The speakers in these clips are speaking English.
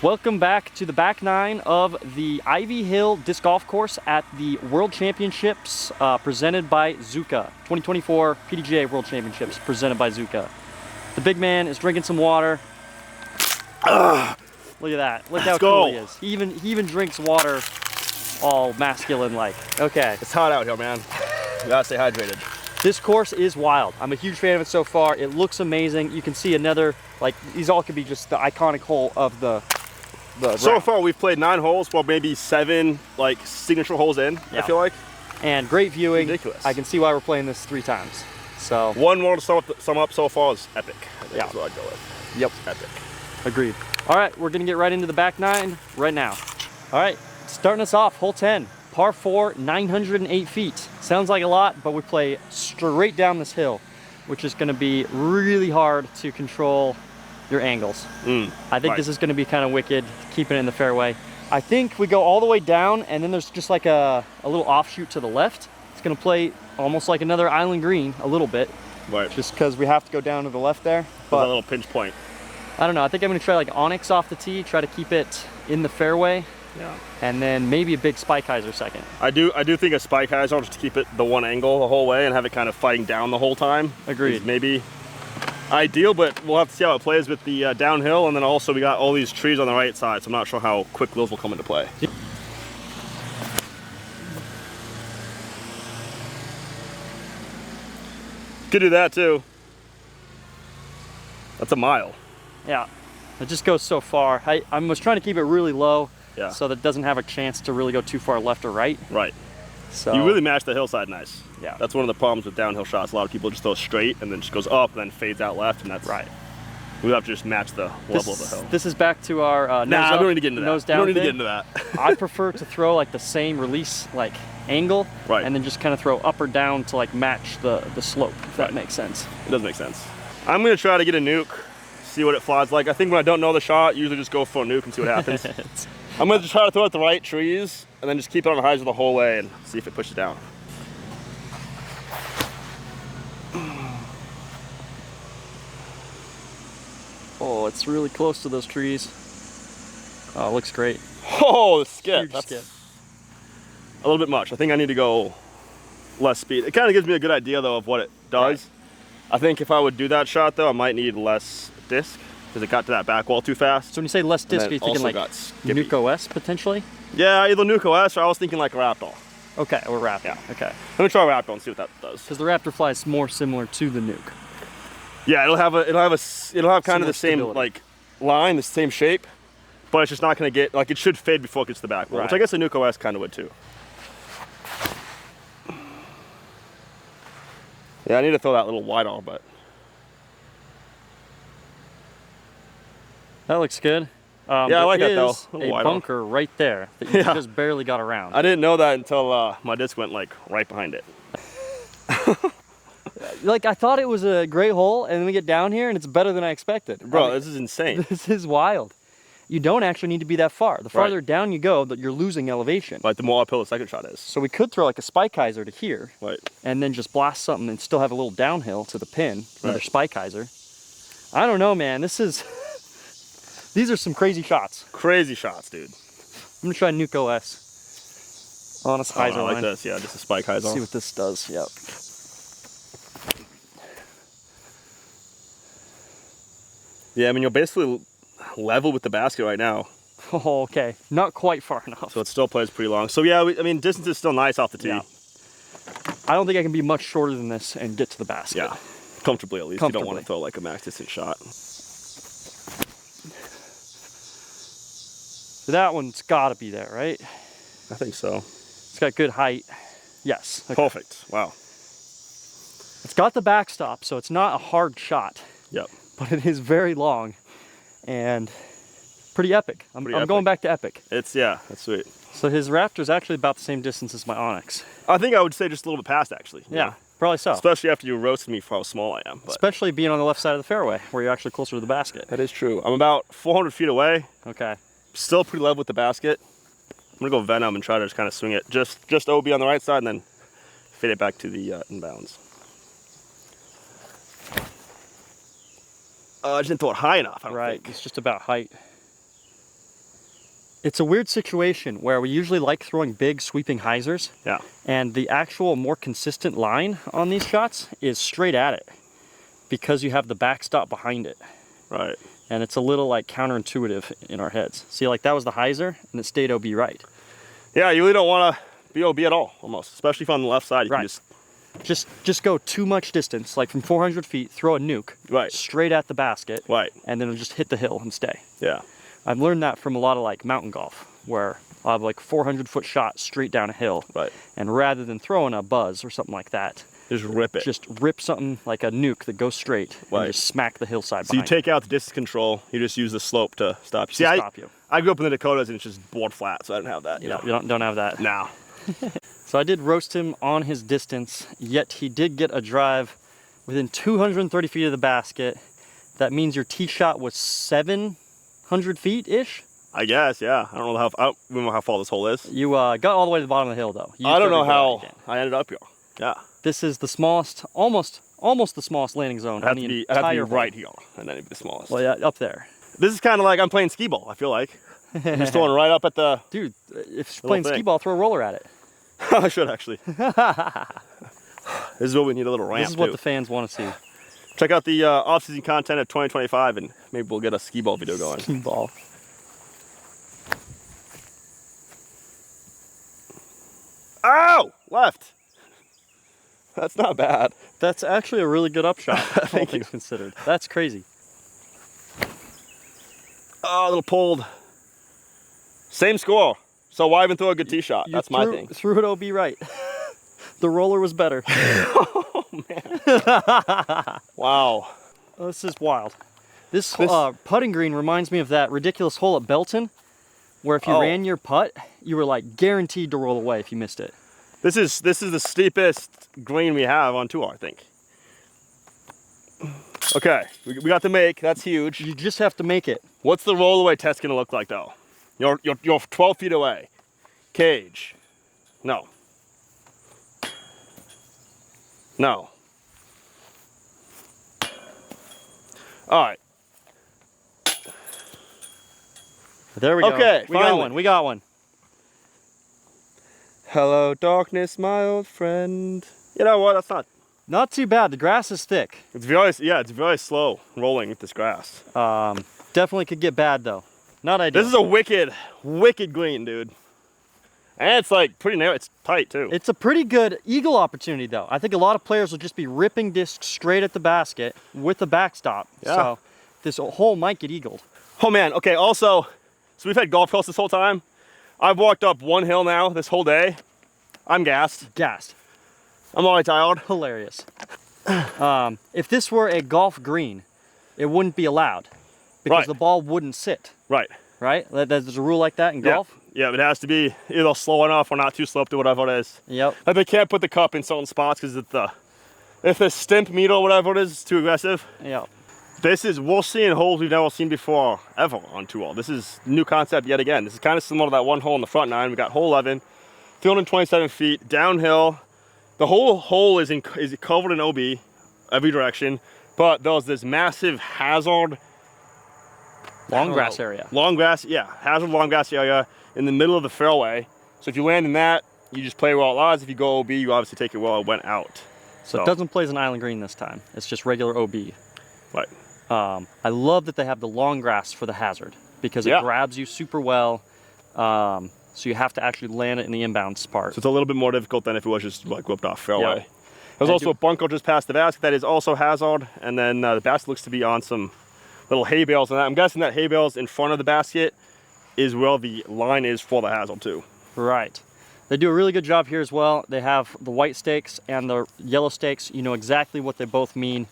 Welcome back to the back nine of the Ivy Hill Disc Golf Course at the World Championships presented by Zuka. 2024 PDGA World Championships presented by Zuka. The big man is drinking some water. Look at that. Look how cool he is. He even drinks water all masculine-like. Okay. It's hot out here, man. You gotta stay hydrated. This course is wild. I'm a huge fan of it so far. It looks amazing. You can see another, like, these all could be just the iconic hole of the so far we've played 9 holes, well maybe 7 like signature holes in, yeah. I feel like. And great viewing. Ridiculous. I can see why we're playing this 3 times. So one more to sum up so far is epic. I think yeah. That's what I'd go with. Yep. Epic. Agreed. All right, we're gonna get right into the back 9 right now. All right, starting us off, hole 10, par 4, 908 feet. Sounds like a lot, but we play straight down this hill, which is gonna be really hard to control your angles. I think this is going to be kind of wicked, keeping it in the fairway. I think we go all the way down, and then there's just like a little offshoot to the left. It's going to play almost like another island green a little bit, right? Just because we have to go down to the left there. But a little pinch point. I don't know. I think I'm going to try like onyx off the tee, try to keep it in the fairway. Yeah. And then maybe a big spike hyzer second. I do think a spike hyzer just to keep it the one angle the whole way and have it kind of fighting down the whole time. Agreed. Maybe ideal, but we'll have to see how it plays with the downhill, and then also we got all these trees on the right side, so I'm not sure how quick those will come into play. Could do that too. That's a mile. Yeah, it just goes so far. I was trying to keep it really low, yeah, so that it doesn't have a chance to really go too far left or right. Right. So you really match the hillside nice. Yeah. That's one of the problems with downhill shots. A lot of people just throw straight and then just goes up and then fades out left, and that's right. We have to just match the level of the hill. This is back to our nose I up, don't need to get into that. nose down. I don't need to get into that. I prefer to throw like the same release like angle, right, and then just kind of throw up or down to like match the slope. If that makes sense. It does make sense. I'm gonna try to get a nuke, see what it flies like. I think when I don't know the shot, usually just go for a nuke and see what happens. I'm gonna try to throw at the right trees and then just keep it on the hyzer the whole way and see if it pushes down. Oh, it's really close to those trees. Oh, it looks great. Oh, the skip. Huge That's skip. A little bit much. I think I need to go less speed. It kind of gives me a good idea though of what it does. Right. I think if I would do that shot though, I might need less disc because it got to that back wall too fast. So when you say less disc, are you thinking like Nuke OS potentially? Yeah, either Nuke OS or I was thinking like a Raptor. Okay, or Raptor. Yeah. Okay. Let me try Raptor and see what that does. Because the Raptor flies more similar to the Nuke. Yeah, it'll have kind of the same stability. like line, the same shape, but it's just not going to get like it should fade before it gets to the back wall, right. Which I guess the Nuke OS kind of would too. Yeah, I need to throw that little wide on, but that looks good. Yeah, I like that though. A bunker right there that you just barely got around. I didn't know that until my disc went like right behind it. Like I thought it was a great hole, and then we get down here and it's better than I expected. Bro, this is insane. This is wild. You don't actually need to be that far. The farther down you go, you're losing elevation. Like the more uphill the second shot is. So we could throw like a spike hyzer to here, right, and then just blast something and still have a little downhill to the pin, another spike hyzer. I don't know, man. This is these are some crazy shots. Crazy shots, dude. I'm gonna try Nuke OS on a hyzer I like line. this. Yeah, just a spike hyzer. See what this does. Yep. Yeah, I mean, you're basically level with the basket right now. Oh, okay. Not quite far enough. So it still plays pretty long. So yeah, I mean, distance is still nice off the tee. Yeah. I don't think I can be much shorter than this and get to the basket. Yeah, comfortably at least. You don't want to throw like a max distance shot. So that one's got to be there, right? I think so. It's got good height. Yes. Okay. Perfect. Wow. It's got the backstop, so it's not a hard shot. Yep. But it is very long and pretty epic. I'm going back to epic. Yeah, that's sweet. So his Raptor's actually about the same distance as my Onyx. I think I would say just a little bit past actually. Yeah, probably so. Especially after you roasted me for how small I am. But especially being on the left side of the fairway where you're actually closer to the basket. That is true. I'm about 400 feet away. Okay. Still pretty level with the basket. I'm gonna go Venom and try to just kind of swing it just OB on the right side and then fade it back to the inbounds. I just didn't throw it high enough, I don't think. It's just about height. It's a weird situation where we usually like throwing big sweeping hyzers. Yeah. And the actual more consistent line on these shots is straight at it because you have the backstop behind it. Right. And it's a little like counterintuitive in our heads. See, like that was the hyzer and it stayed OB right. Yeah, you really don't want to be OB at all, almost. Especially if on the left side, you right. can just go too much distance, like from 400 feet, throw a nuke right. straight at the basket, right. and then it'll just hit the hill and stay. Yeah. I've learned that from a lot of like mountain golf, where I'll have like 400-foot shot straight down a hill. Right. And rather than throwing a buzz or something like that, just rip it. Just rip something like a nuke that goes straight right. and just smack the hillside behind. So you take out the distance control, you just use the slope to stop you. See, I grew up in the Dakotas and it's just board flat, so I didn't have that. You don't have that. No. So I did roast him on his distance, yet he did get a drive within 230 feet of the basket. That means your tee shot was 700 feet-ish? I guess, yeah. I don't know how far this hole is. You got all the way to the bottom of the hill, though. I don't know how I ended up here. Yeah. This is the smallest, almost the smallest landing zone on the entire hole. I have to be right here, and then it'd be the smallest. Well, yeah, up there. This is kind of like I'm playing skee ball, I feel like. I'm just throwing right up at the... Dude, if you're playing skee ball, throw a roller at it. I should, actually. This is what we need, a little ramp, This is what the fans want to see. Check out the off-season content of 2025, and maybe we'll get a skee ball video going. Skee ball. Ow! Left. That's not bad. That's actually a really good upshot, all things considered. That's crazy. Oh, a little pulled. Same score. So why even throw a good tee shot? That's my thing. Threw it OB right. The roller was better. Oh, man. Wow. Oh, this is wild. This putting green reminds me of that ridiculous hole at Belton, where if you ran your putt, you were like guaranteed to roll away if you missed it. This is the steepest green we have on tour, I think. Okay, we got the make. That's huge. You just have to make it. What's the rollaway test gonna look like, though? You're 12 feet away. Cage. No. No. All right. There we go. Okay, we got one. We got one. Hello, darkness, my old friend. You know what? That's not too bad. The grass is thick. It's very slow rolling with this grass. Definitely could get bad though. Not ideal. This is a wicked green, dude. And it's like pretty narrow. It's tight too. It's a pretty good eagle opportunity though. I think a lot of players will just be ripping discs straight at the basket with the backstop. Yeah. So this hole might get eagled. Oh man. Okay. Also, so we've had golf course this whole time. I've walked up one hill now this whole day. I'm gassed. I'm already tired. Hilarious. If this were a golf green, it wouldn't be allowed because the ball wouldn't sit. Right. Right? There's a rule like that in golf? Yeah, but it has to be either slow enough or not too sloped or whatever it is. Yep. Like they can't put the cup in certain spots because if the stimp meter or whatever it is too aggressive. Yep. We're seeing holes we've never seen before, ever on tour. This is new concept yet again. This is kind of similar to that one hole in the front nine. We got hole 11, 327 feet, downhill. The whole hole is covered in OB, every direction, but there's this massive hazard. Long grass area. Hazard long grass area in the middle of the fairway. So if you land in that, you just play where it lies. If you go OB, you obviously take it where it went out. So it doesn't play as an island green this time. It's just regular OB. Right. I love that they have the long grass for the hazard because it grabs you super well. So you have to actually land it in the inbounds part. So it's a little bit more difficult than if it was just like whipped off fairway. Yeah. There's also a bunker just past the basket that is also hazard, and then the basket looks to be on some little hay bales and that. I'm guessing that hay bales in front of the basket is where the line is for the hazard too. Right. They do a really good job here as well. They have the white stakes and the yellow stakes. You know exactly what they both mean.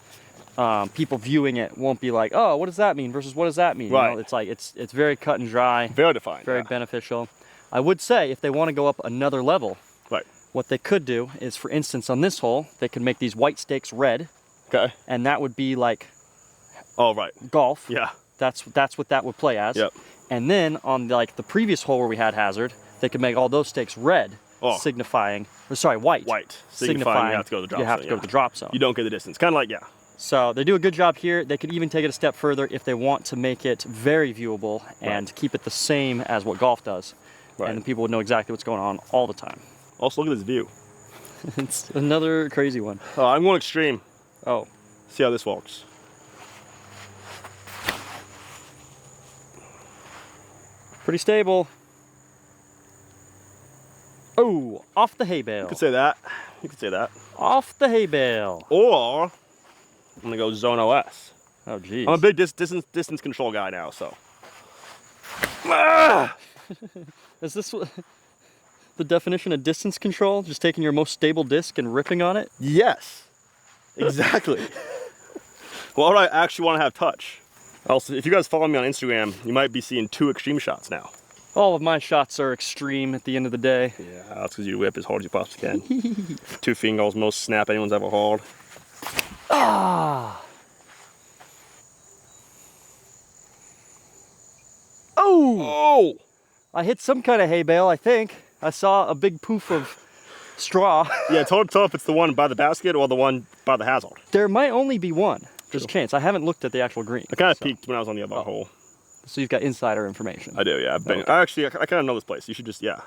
People viewing it won't be like, oh, what does that mean versus what does that mean? Right. You know, it's like it's very cut and dry. Very defined. Very beneficial. I would say if they want to go up another level, right, what they could do is, for instance, on this hole, they could make these white stakes red. Okay. And that would be like golf. Yeah. That's what that would play as. Yep. And then on the previous hole where we had hazard, they could make all those stakes red, signifying, or sorry, white. Signifying you have to go to the drop zone. You have to go to the drop zone. You don't get the distance. Kind of like, So they do a good job here. They could even take it a step further if they want to make it very viewable and keep it the same as what golf does. Right. And then people would know exactly what's going on all the time. Also, look at this view. It's another crazy one. Oh, I'm going extreme. Oh. See how this works. Pretty stable. Oh, off the hay bale. You could say that. You could say that. Off the hay bale. Or I'm gonna go zone OS. Oh, geez. I'm a big distance control guy now, so. Ah! Is this the definition of distance control? Just taking your most stable disc and ripping on it? Yes, exactly. Why would I actually want to have touch? Also, if you guys follow me on Instagram, you might be seeing 2 extreme shots now. All of my shots are extreme at the end of the day. Yeah, that's because you whip as hard as you possibly can. 2 fingers, most snap anyone's ever hauled. Ah! Oh! Oh! I hit some kind of hay bale, I think. I saw a big poof of straw. Yeah, tell if it's the one by the basket or the one by the hazard. There might only be one. Just a chance. I haven't looked at the actual green. I kind of peeked when I was on the other hole. So you've got insider information. I do, yeah. Okay. I kind of know this place. You should just, yeah.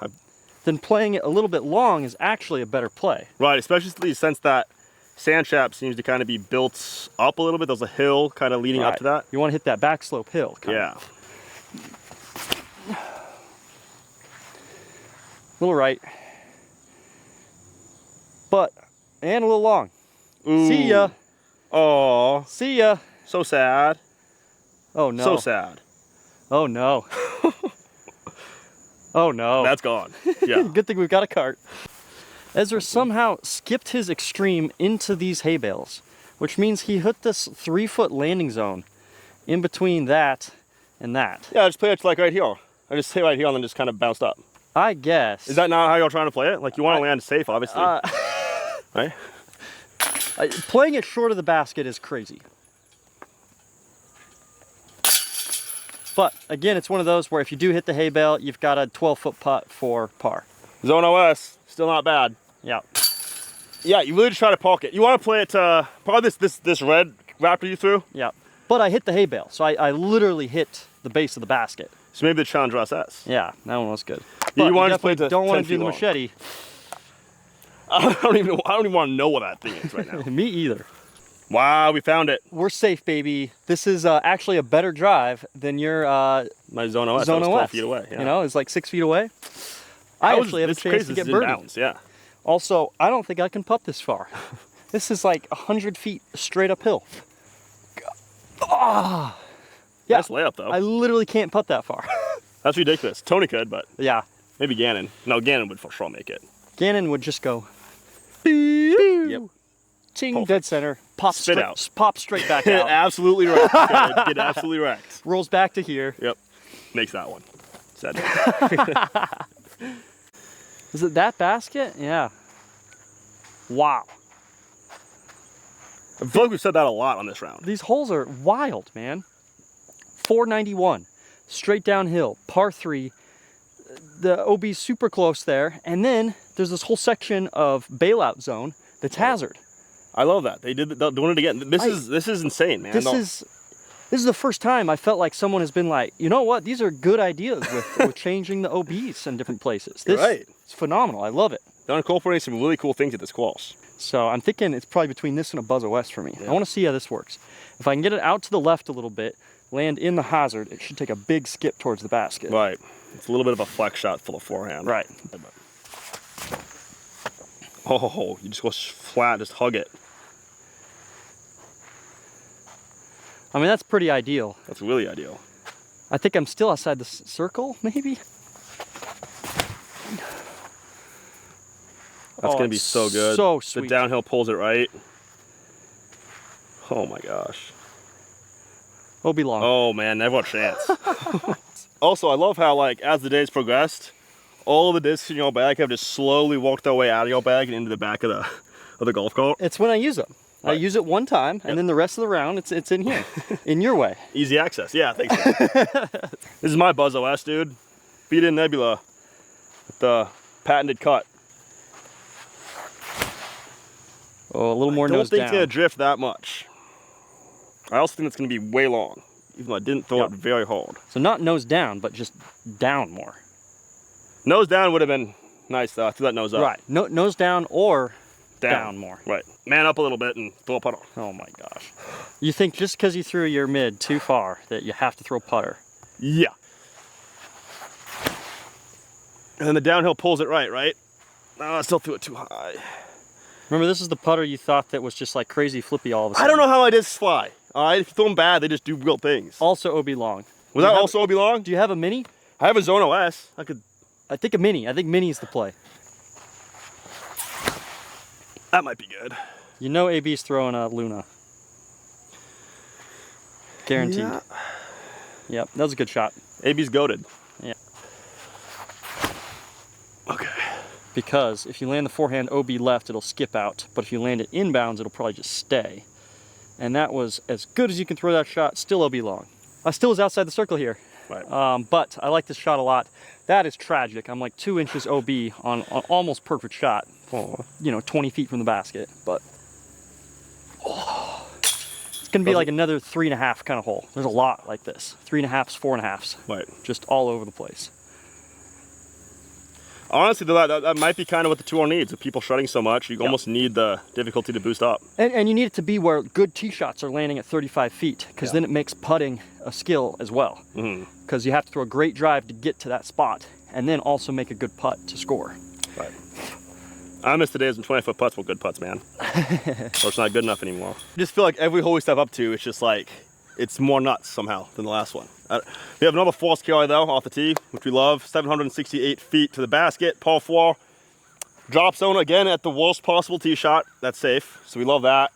Then playing it a little bit long is actually a better play. Right, especially since that sand trap seems to kind of be built up a little bit. There's a hill kind of leading up to that. You want to hit that back slope hill. Yeah. A little right. And a little long. Ooh. See ya. Oh, See ya. so sad. Oh no. So sad. Oh no. Oh no. That's gone. Yeah. Good thing we've got a cart. Ezra somehow skipped his extreme into these hay bales, which means he hit this 3-foot landing zone in between that and that. Yeah, I just play it like right here. I just hit right here and then just kind of bounced up. I guess. Is that not how you're trying to play it? Like you want to land safe, obviously. Right? Playing it short of the basket is crazy. But again, it's one of those where if you do hit the hay bale, you've got a 12-foot putt for par. Zone OS, still not bad. Yeah. Yeah, you really just try to park it. You want to play it probably this red Raptor you threw. Yeah. But I hit the hay bale, so I literally hit the base of the basket. So maybe the Challenger SS. Yeah, that one was good. Yeah, but you want to play don't want to do the machete. I don't even want to know what that thing is right now. Me either. Wow, we found it. We're safe, baby. This is actually a better drive than your my Zone OS. Zone was 12 OS. feet away. Yeah. You know, it's like 6 feet away. I actually have a chance to get birdie. Yeah. Also, I don't think I can putt this far. This is like 100 feet straight uphill. Ah. Yeah. Nice layup though. I literally can't putt that far. That's ridiculous. Tony could, but Yeah. maybe Gannon. No, Gannon would for sure make it. Gannon would just go. Yep. Ting, Perfect. dead center. Pop Spit out. Pop straight back out. Absolutely right. Get absolutely wrecked. Rolls back to here. Yep. Makes that one. Sad. Is it that basket? Yeah. Wow. I feel like we've said that a lot on this round. These holes are wild, man. 491. Straight downhill. Par 3. The OB's super close there. And then there's this whole section of bailout zone that's hazard. I love that. They're doing it again. This is insane, man. This is the first time I felt like someone has been like, you know what? These are good ideas with changing the OBs in different places. This Right. is phenomenal. I love it. They're incorporating some really cool things at this course. So I'm thinking it's probably between this and a Buzz OS for me. Yeah. I want to see how this works. If I can get it out to the left a little bit, land in the hazard, it should take a big skip towards the basket. Right. It's a little bit of a flex shot full of forehand. Right. Oh, you just go flat, just hug it. I mean, that's pretty ideal. That's really ideal. I think I'm still outside the circle, maybe? That's going to be so good. So sweet. The downhill pulls it right. Oh my gosh. It'll be long. Oh man, never a chance. Also, I love how like as the days progressed, all of the discs in your bag have just slowly walked their way out of your bag and into the back of the golf cart. It's when I use them. I Right. use it one time, and then the rest of the round, it's in here, in your way. Easy access. Yeah, thanks. This is my Buzz OS, dude. Beat in Nebula with the patented cut. Oh, a little more I don't nose think down. it's gonna drift that much. I also think it's going to be way long, even though I didn't throw it very hard. So not nose down, but just down more. Nose down would have been nice though. I threw that nose up. Right, nose down or down more. Right, man up a little bit and throw a putter. Oh my gosh. You think just because you threw your mid too far that you have to throw putter? Yeah. And then the downhill pulls it right? No, I still threw it too high. Remember, this is the putter you thought that was just like crazy flippy all of a sudden. I don't know how I did fly. All right, if you throw them bad, they just do real things. Also OB long. Was that also OB long? Do you have a mini? I have a Zone OS. I think a mini. I think mini's the play. That might be good. You know AB's throwing a Luna. Guaranteed. Yeah. Yep, that was a good shot. AB's goated. Yeah. Okay. Because if you land the forehand OB left, it'll skip out. But if you land it inbounds, it'll probably just stay. And that was as good as you can throw that shot, still OB long. I still was outside the circle here. Right. But I like this shot a lot. That is tragic. I'm like 2 inches OB on almost perfect shot. You know, 20 feet from the basket. But it's going to be like another 3.5 kind of hole. There's a lot like this. 3.5s, 4.5s. Right. Just all over the place. Honestly, that might be kind of what the tour needs. With people shutting so much, you almost need the difficulty to boost up. And you need it to be where good tee shots are landing at 35 feet, because then it makes putting a skill as well. Because you have to throw a great drive to get to that spot, and then also make a good putt to score. Right. I miss the days when 20-foot putts were good putts, man. So it's not good enough anymore. I just feel like every hole we step up to, it's just like, it's more nuts somehow than the last one. We have another false carry though off the tee, which we love. 768 feet to the basket, par 4. Drop zone again at the worst possible tee shot. That's safe, so we love that.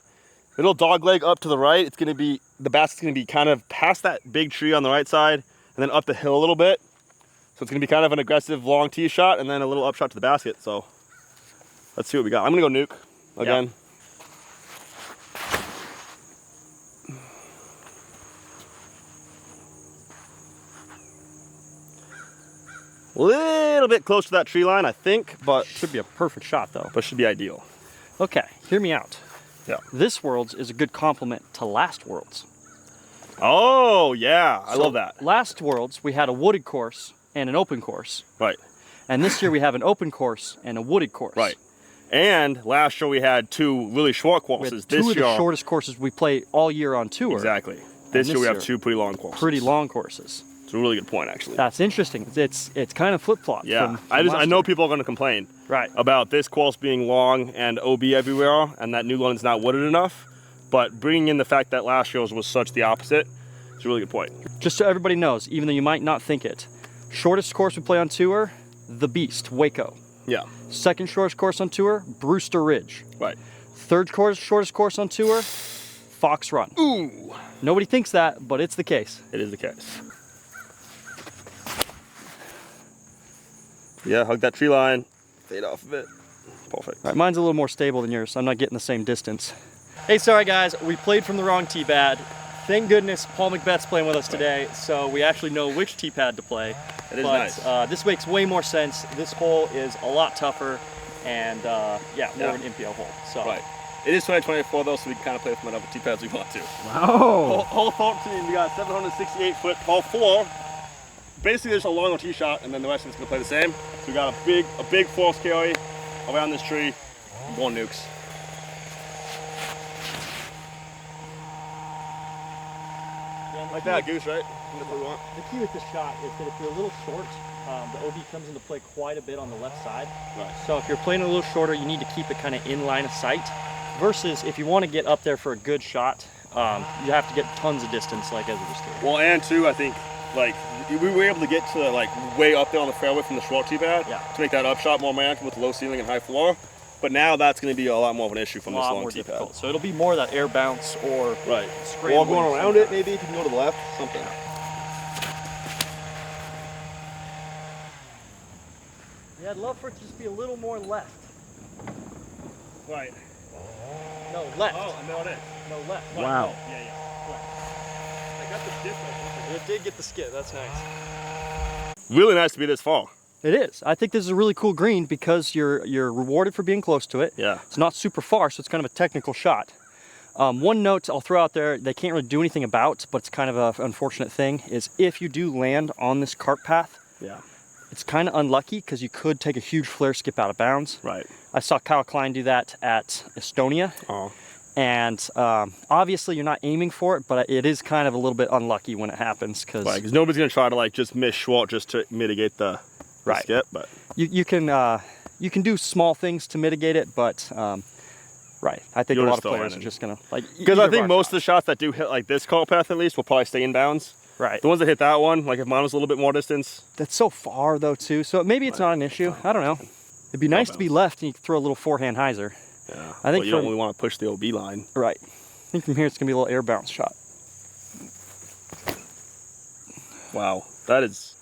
Little dog leg up to the right. It's gonna be, the basket's gonna be kind of past that big tree on the right side and then up the hill a little bit. So it's gonna be kind of an aggressive long tee shot and then a little up shot to the basket. So let's see what we got. I'm gonna go nuke again. Yep. A little bit close to that tree line, I think, but Should be a perfect shot though. but should be ideal. Okay, hear me out. Yeah. This Worlds is a good complement to last Worlds. Oh yeah, I love that. Last Worlds we had a wooded course and an open course. Right. And this year we have an open course and a wooded course. Right. And last year we had 2 really short We courses. had two of the shortest courses we play all year on tour. Exactly. This year we have year, 2 pretty long courses. Pretty long courses. It's a really good point, actually. That's interesting. It's kind of flip-flop. Yeah. from I last know year. people are going to complain Right. about this course being long and OB everywhere, and that new one's not wooded enough. But bringing in the fact that last year's was such the opposite, it's a really good point. Just so everybody knows, even though you might not think it, shortest course we play on tour, the Beast, Waco. Yeah. Second shortest course on tour, Brewster Ridge. Right. Third shortest course on tour, Fox Run. Ooh. Nobody thinks that, but it's the case. It is the case. Yeah, hug that tree line. Fade off of it. Perfect. All right, mine's a little more stable than yours, so I'm not getting the same distance. Hey, sorry guys, we played from the wrong tee pad. Thank goodness Paul McBeth's playing with us today, so we actually know which tee pad to play. It is nice. This makes way more sense. This hole is a lot tougher, and more of an impio hole. So. Right. It is 2024 though, so we can kind of play from whatever tee pads we want to. Wow. Hole 14, we got 768 foot, hole 4. Basically, there's a longer tee shot, and then the rest of it's gonna play the same. So we got a big false carry around this tree, more nukes. Like that, Goose, right? That's what we want. The key with this shot is that if you're a little short, the OB comes into play quite a bit on the left side. Right. So if you're playing a little shorter, you need to keep it kind of in line of sight. Versus if you want to get up there for a good shot, you have to get tons of distance like Ezra just did. Well, and two, I think, like, we were able to get to like way up there on the fairway from the short tee pad to make that up shot more manageable with low ceiling and high floor. But now that's going to be a lot more of an issue from this long tee pad. So it'll be more that air bounce or or going around it maybe if you can go to the left, something. Yeah, I'd love for it to just be a little more left. Right. No, left. Oh, no, it is. No, left. Wow. Yeah. I got the skip. It did get the skip. That's nice. Really nice to be this fall. It is. I think this is a really cool green because you're rewarded for being close to it. Yeah. It's not super far, so it's kind of a technical shot. One note I'll throw out there, they can't really do anything about, but it's kind of an unfortunate thing, is if you do land on this cart path, Yeah. it's kind of unlucky because you could take a huge flare skip out of bounds. Right. I saw Kyle Klein do that at Estonia. Oh. And obviously you're not aiming for it, but it is kind of a little bit unlucky when it happens because nobody's gonna try to like just miss Schwalt just to mitigate the skip. But you can do small things to mitigate it, but right. I think a lot of players are just gonna like because I think most of the shots that do hit like this cart path at least will probably stay in bounds. Right. The ones that hit that one, like if mine was a little bit more distance. That's so far though too, so maybe it's not an issue. I don't know. It'd be nice to be left and you can throw a little forehand hyzer. Yeah. I think you don't really want to push the OB line. Right. I think from here it's gonna be a little air bounce shot. Wow. That is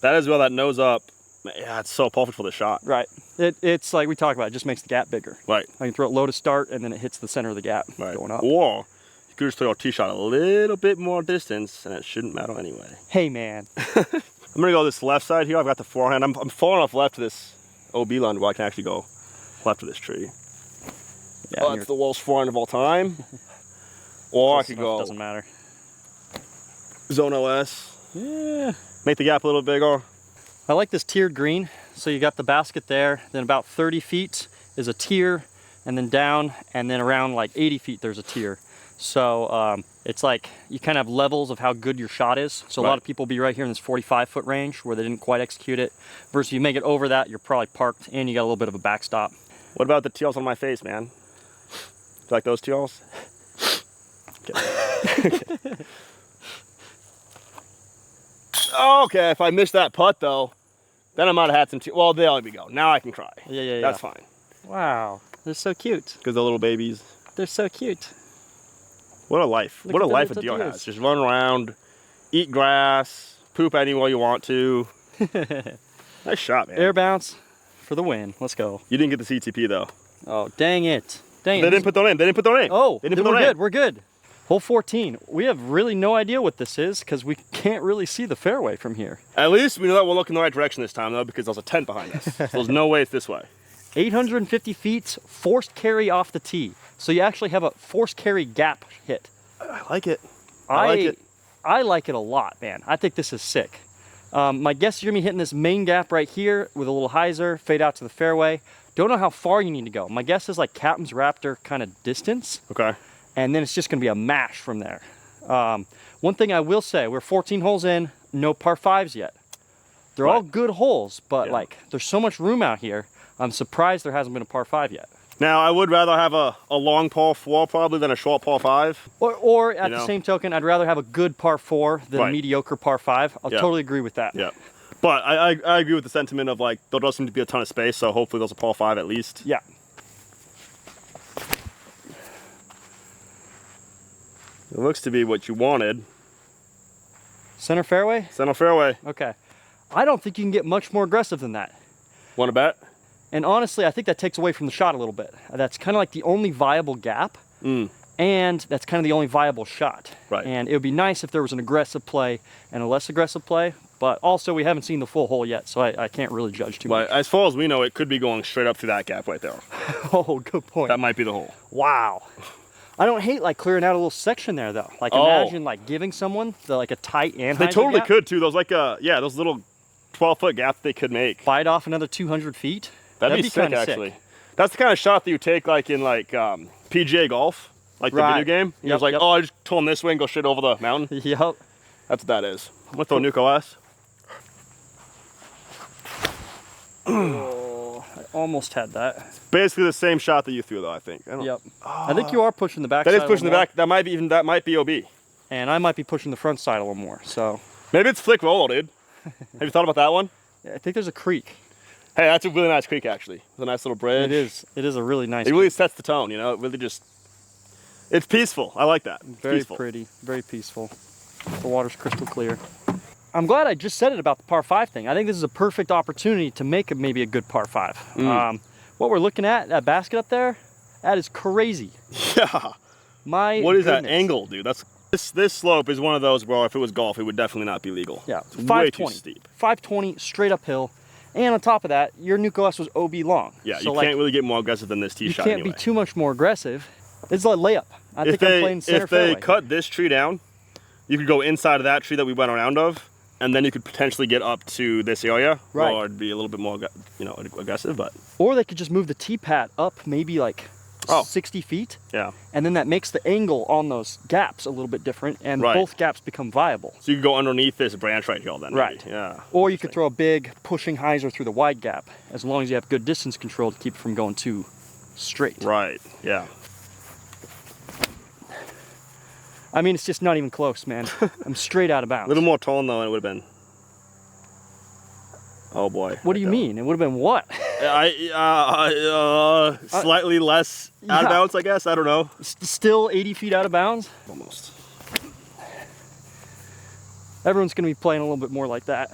well that nose up. Yeah, it's so perfect for the shot. Right. It's like we talked about, it just makes the gap bigger. Right. I can throw it low to start and then it hits the center of the gap going up. Or you could just throw a tee shot a little bit more distance and it shouldn't matter anyway. Hey man. I'm gonna go this left side here. I've got the forehand. I'm far enough left to this OB line where I can actually go left of this tree. Yeah, oh, that's the worst forehand of all time. Or I could go. Doesn't matter. Zone OS. Yeah. Make the gap a little bigger. I like this tiered green. So you got the basket there, then about 30 feet is a tier, and then down, and then around like 80 feet there's a tier. So it's like you kind of have levels of how good your shot is. So a lot of people will be right here in this 45-foot range where they didn't quite execute it. Versus you make it over that, you're probably parked and you got a little bit of a backstop. What about the teals on my face, man? Do you like those teals? Okay, if I missed that putt though, then I might have had some teals. Well, there we go. Now I can cry. Yeah. That's fine. Wow, they're so cute. Because they're little babies. They're so cute. What a life. What a life a deer has. Just run around, eat grass, poop anywhere you want to. Nice shot, man. Air bounce for the win. Let's go. You didn't get the CTP though. Oh, dang it. Dang it. They didn't put that in. They didn't put that in. Oh, they didn't put that in. We're good. We're good. Hole 14. We have really no idea what this is because we can't really see the fairway from here. At least we know that we're looking the right direction this time though because there's a tent behind us. So there's no way it's this way. 850 feet, forced carry off the tee. So you actually have a forced carry gap hit. I like it. I like it a lot, man. I think this is sick. My guess is you're gonna be hitting this main gap right here with a little hyzer, fade out to the fairway. Don't know how far you need to go. My guess is like Captain's Raptor kind of distance. Okay. And then it's just gonna be a mash from there. One thing I will say, we're 14 holes in, no par fives yet. They're all good holes, but like there's so much room out here. I'm surprised there hasn't been a par five yet. Now, I would rather have a long par 4 probably than a short par 5. Or at the same token, I'd rather have a good par 4 than a mediocre par 5. I'll totally agree with that. Yeah. But I agree with the sentiment of like, there does seem to be a ton of space, so hopefully there's a par 5 at least. Yeah. It looks to be what you wanted. Center fairway? Center fairway. Okay. I don't think you can get much more aggressive than that. Want to bet? And honestly, I think that takes away from the shot a little bit. That's kind of like the only viable gap, and that's kind of the only viable shot. Right. And it would be nice if there was an aggressive play and a less aggressive play, but also we haven't seen the full hole yet, so I can't really judge too much. As far as we know, it could be going straight up through that gap right there. Oh, good point. That might be the hole. Wow. I don't hate like clearing out a little section there though. Like imagine like giving someone like a tight and They totally gap. could too. Those like those little 12-foot gaps they could make. Bite off another 200 feet. That'd be sick, actually. That's the kind of shot that you take like in like PGA golf, like the video game. You're just like, oh, I just turn this way and go straight over the mountain. Yep. That's what that is. I'm gonna throw Nuke OS. Oh, I almost had that. Basically the same shot that you threw though, I think. Yep. I think you are pushing the back that side. That is pushing the back. That might be OB. And I might be pushing the front side a little more, so. Maybe it's flick roll, dude. Have you thought about that one? Yeah, I think there's a creek. Hey, that's a really nice creek, actually. It's a nice little bridge. It is. It is a really nice It really sets the tone, you know? It really just... It's peaceful. I like that. Very pretty. Very peaceful. The water's crystal clear. I'm glad I just said it about the par 5 thing. I think this is a perfect opportunity to make maybe a good par 5. What we're looking at, that basket up there, that is crazy. Yeah. What is that angle, dude? This slope is one of those where if it was golf, it would definitely not be legal. Yeah. It's way too steep. 520 straight uphill. And on top of that, your Nuke OS was OB long. Yeah, so you can't really get more aggressive than this tee shot anyway. You can't be too much more aggressive. It's a layup. I think I'm playing center If they fairway. cut this tree down, you could go inside of that tree that we went around of, and then you could potentially get up to this area. Right. Or it'd be a little bit more, you know, aggressive, but. Or they could just move the tee pad up maybe like 60 feet. Yeah. And then that makes the angle on those gaps a little bit different, and Right. both gaps become viable. So you could go underneath this branch right here then. Maybe. Right. Yeah. Or you could throw a big pushing hyzer through the wide gap, as long as you have good distance control to keep it from going too straight. Right. Yeah. I mean, it's just not even close, man. I'm straight out of bounds. A little more tone though, and it would have been. Oh boy. What do you mean? It would have been what? Slightly less out of yeah. bounds, I guess. I don't know. Still 80 feet out of bounds? Almost. Everyone's going to be playing a little bit more like that.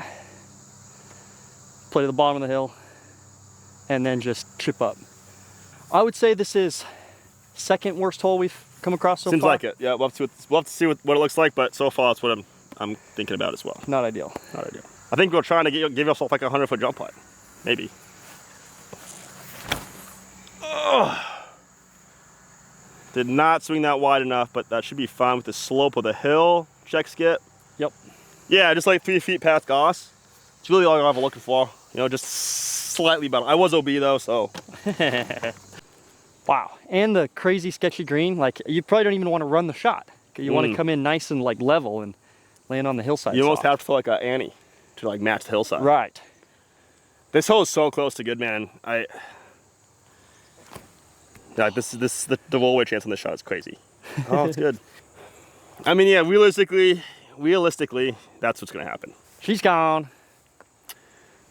Play to the bottom of the hill, and then just chip up. I would say this is second worst hole we've come across so Seems far. like it. Yeah, we'll have to see what it looks like, but so far it's what I'm thinking about as well. Not ideal. Not ideal. I think we're trying to give yourself like a 100-foot jump putt. Maybe. Ugh. Did not swing that wide enough, but that should be fine with the slope of the hill. Check skip. Yep. Yeah, just like 3 feet past Goss. It's really all I'm looking for. You know, just slightly better. I was OB though, so. Wow. And the crazy sketchy green, like you probably don't even want to run the shot. You want to come in nice and like level and land on the hillside. You almost have to throw like an Annie to like match the hillside. Right. This hole is so close to good, man. Yeah, the rollaway chance on this shot is crazy. Oh, it's good. I mean, yeah, realistically, that's what's gonna happen. She's gone.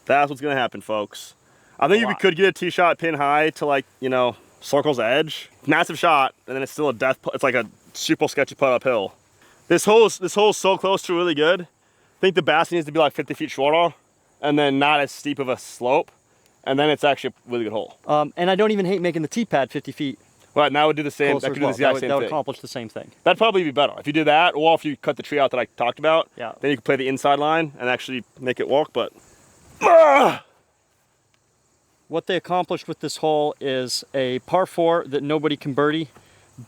That's what's gonna happen, folks. I think if we could get a tee shot pin high to like, you know, circle's edge, massive shot, and then it's still a death putt. It's like a super sketchy putt uphill. This hole is so close to really good. I think the basket needs to be like 50 feet shorter, and then not as steep of a slope, and then it's actually a really good hole. And I don't even hate making the tee pad 50 feet Right, now would do the same. closer That as could do well. the exact same That would thing. accomplish the same thing. That'd probably be better if you did that, or if you cut the tree out that I talked about. Yeah. Then you could play the inside line and actually make it work. But What they accomplished with this hole is a par 4 that nobody can birdie,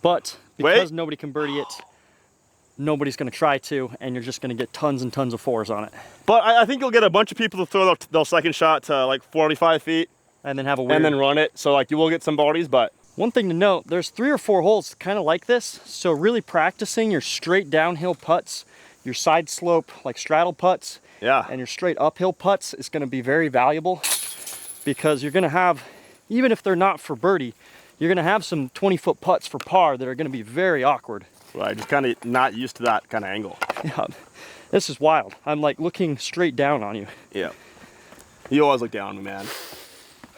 but because nobody can birdie it, nobody's going to try to, and you're just going to get tons and tons of 4s on it. But I think you'll get a bunch of people to throw their second shot to like 45 feet And then have a weird... and then run it. So like you will get some birdies, but One thing to note, there's 3 or 4 holes kind of like this, so really practicing your straight downhill putts, your side slope like straddle putts, yeah, and your straight uphill putts is going to be very valuable, because you're going to have, even if they're not for birdie, you're going to have some 20-foot putts for par that are going to be very awkward. right, just kind of not used to that kind of angle. Yeah, this is wild. I'm like looking straight down on you. Yeah, you always look down on me, man.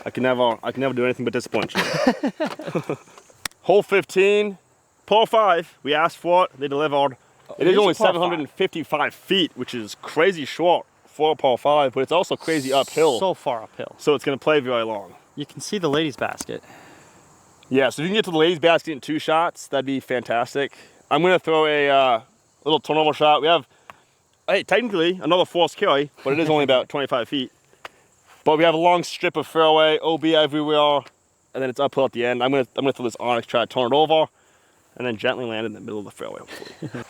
I can never do anything but disappoint you. Hole 15, par 5. We asked for it, they delivered. It is only 755 feet, which is crazy short for a par 5, but it's also crazy uphill. So far uphill. So it's going to play very long. You can see the ladies' basket. Yeah, so if you can get to the ladies' basket in 2 shots, that'd be fantastic. I'm going to throw a little turnover shot. We have, hey, technically another forced carry, but it is only about 25 feet. But we have a long strip of fairway, OB everywhere, and then it's uphill at the end. I'm gonna throw this onyx, try to turn it over, and then gently land in the middle of the fairway, hopefully.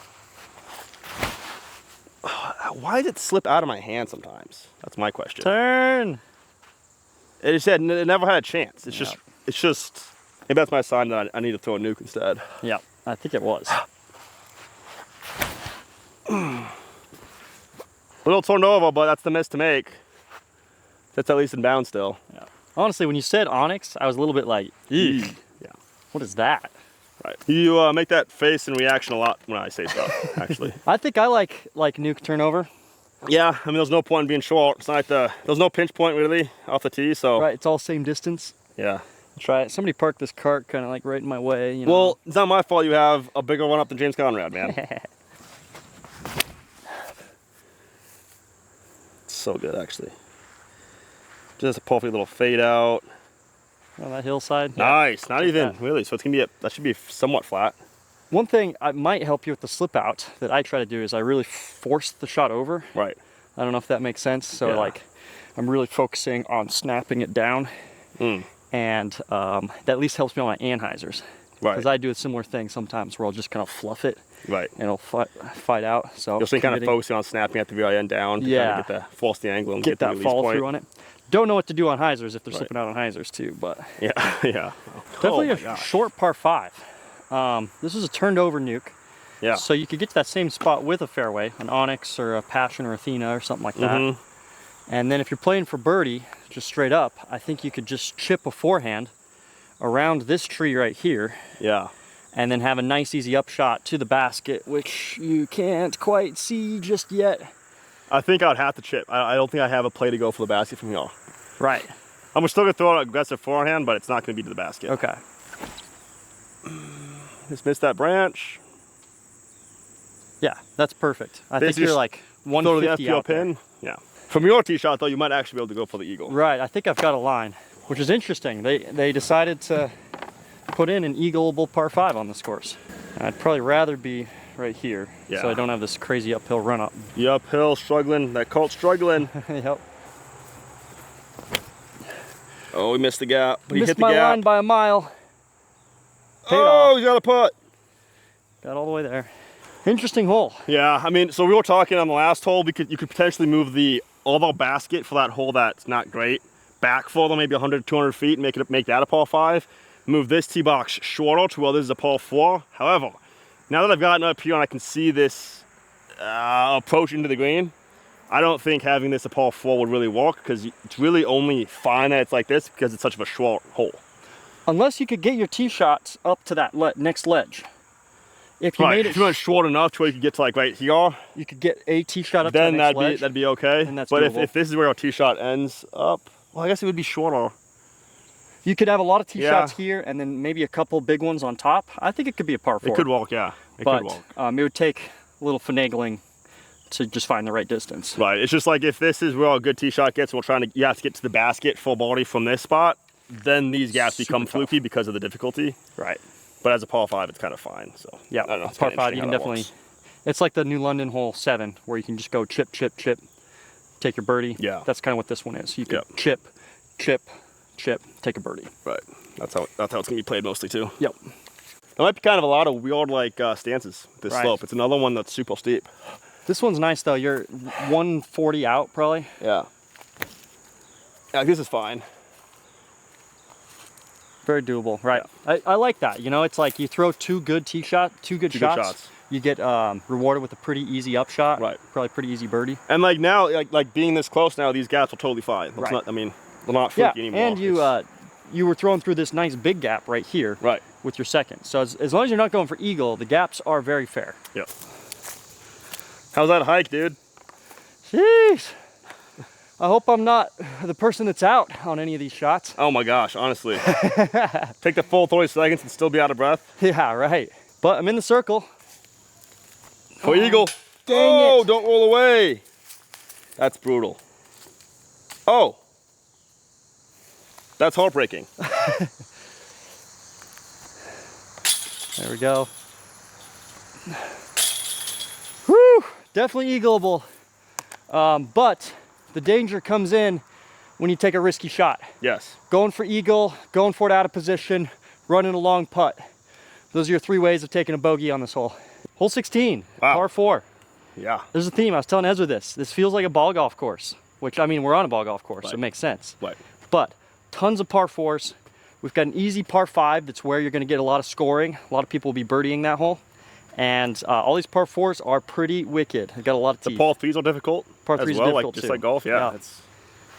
Why does it slip out of my hand sometimes? That's my question. Turn! It never had a chance. It's just, maybe that's my sign that I need to throw a nuke instead. Yeah, I think it was. Little turned over, but that's the miss to make. That's at least in bounds still. Yeah. Honestly, when you said onyx, I was a little bit like, eek. Yeah. What is that? Right. You make that face and reaction a lot when I say stuff, actually. I think I like nuke turnover. Yeah, I mean, there's no point in being short. It's not like there's no pinch point really off the tee, so. Right, it's all same distance. Yeah. Try it. Somebody parked this cart kind of like right in my way, you know. Well, it's not my fault you have a bigger one up than James Conrad, man. It's so good, actually. Just a perfect little fade out. On that hillside. Nice, not even, that. really. So it's gonna be that should be somewhat flat. One thing I might help you with the slip out that I try to do is I really force the shot over. Right. I don't know if that makes sense. So Yeah. like, I'm really focusing on snapping it down. And that at least helps me on my anhizers. Right. Because I do a similar thing sometimes where I'll just kind of fluff it. Right. And it'll fight out. So You'll see kind of focusing on snapping at the very end down to kind of get the force the angle and get the that release follow point. through on it. Don't know what to do on hyzers if they're slipping out on hyzers too, but yeah, yeah. definitely a short par 5. This is a turned over nuke. Yeah. So you could get to that same spot with a fairway, an Onyx or a Passion or Athena or something like that. And then if you're playing for birdie, just straight up, I think you could just chip a forehand around this tree right here. Yeah. And then have a nice easy upshot to the basket, which you can't quite see just yet. I think I'd have to chip. I don't think I have a play to go for the basket from here. Right. I'm still gonna throw an aggressive forehand, but it's not gonna be to the basket. Okay. Just missed that branch. Yeah, that's perfect. I think you're like 150 throw out to the FPL pin. Yeah. From your tee shot though, you might actually be able to go for the eagle. Right. I think I've got a line, which is interesting. They decided to put in an eagleable par 5 on this course. I'd probably rather be right here, so I don't have this crazy uphill run up. You uphill, struggling. That Colt's struggling. Yep. Oh, we missed the gap. But he Missed hit the my gap. line by a mile. Paid Oh, off. he's got a putt. Got all the way there. Interesting hole. Yeah, I mean, so we were talking on the last hole, you could potentially move the oval basket for that hole that's not great back for them, maybe 100, 200 feet, and make that a par 5. Move this tee box shorter to where this is a par 4. However, now that I've gotten up here and I can see this approach into the green, I don't think having this a par 4 would really work, because it's really only fine that it's like this because it's such of a short hole. Unless you could get your tee shots up to that next ledge. If you made it, if you went short enough to where you could get to like right here, you could get a tee shot up to the then next ledge. that'd be okay. And that's but doable. if this is where our tee shot ends up, well, I guess it would be shorter. You could have a lot of tee shots here and then maybe a couple big ones on top. I think it could be a par 4. It could walk, yeah. It could walk. It would take a little finagling to just find the right distance. Right. It's just like if this is where a good tee shot gets, you have to get to the basket full body from this spot, then these gaps become fluky because of the difficulty. Right. But as a par 5, it's kind of fine. So yeah, I don't know, par 5 you can definitely. It's like the New London hole 7, where you can just go chip, chip, chip, take your birdie. Yeah. That's kind of what this one is. You can chip, chip, chip, take a birdie. Right. That's how it's gonna be played mostly too. Yep. There might be kind of a lot of weird stances with this slope. It's another one that's super steep. This one's nice though. You're 140 out probably. Yeah. Yeah, this is fine. Very doable, right? Yeah. I like that. You know, it's like you throw two good shots. You get rewarded with a pretty easy upshot. Right. Probably pretty easy birdie. And like now, like being this close now, these gaps are totally fine. It's not, I mean, they're not fluky anymore. And you were throwing through this nice big gap right here. Right. With your second. So as long as you're not going for eagle, the gaps are very fair. Yeah. How's that hike, dude? Jeez. I hope I'm not the person that's out on any of these shots. Oh my gosh, honestly. Take the full 30 seconds and still be out of breath. Yeah, right. But I'm in the circle. For eagle. Dang it. Don't roll away. That's brutal. Oh. That's heartbreaking. There we go. Whew, definitely eagleable. But the danger comes in when you take a risky shot. Yes. Going for eagle, going for it out of position, running a long putt. Those are your 3 ways of taking a bogey on this hole. Hole 16, par 4. Yeah. There's a theme. I was telling Ezra this. This feels like a ball golf course, which, I mean, we're on a ball golf course, so it makes sense. Right. But tons of par 4s. We've got an easy par 5 that's where you're going to get a lot of scoring. A lot of people will be birdieing that hole. And all these par 4s are pretty wicked. They've got a lot of teeth. The par 3s are difficult. Par 3s as are well, difficult just too. like golf. Yeah.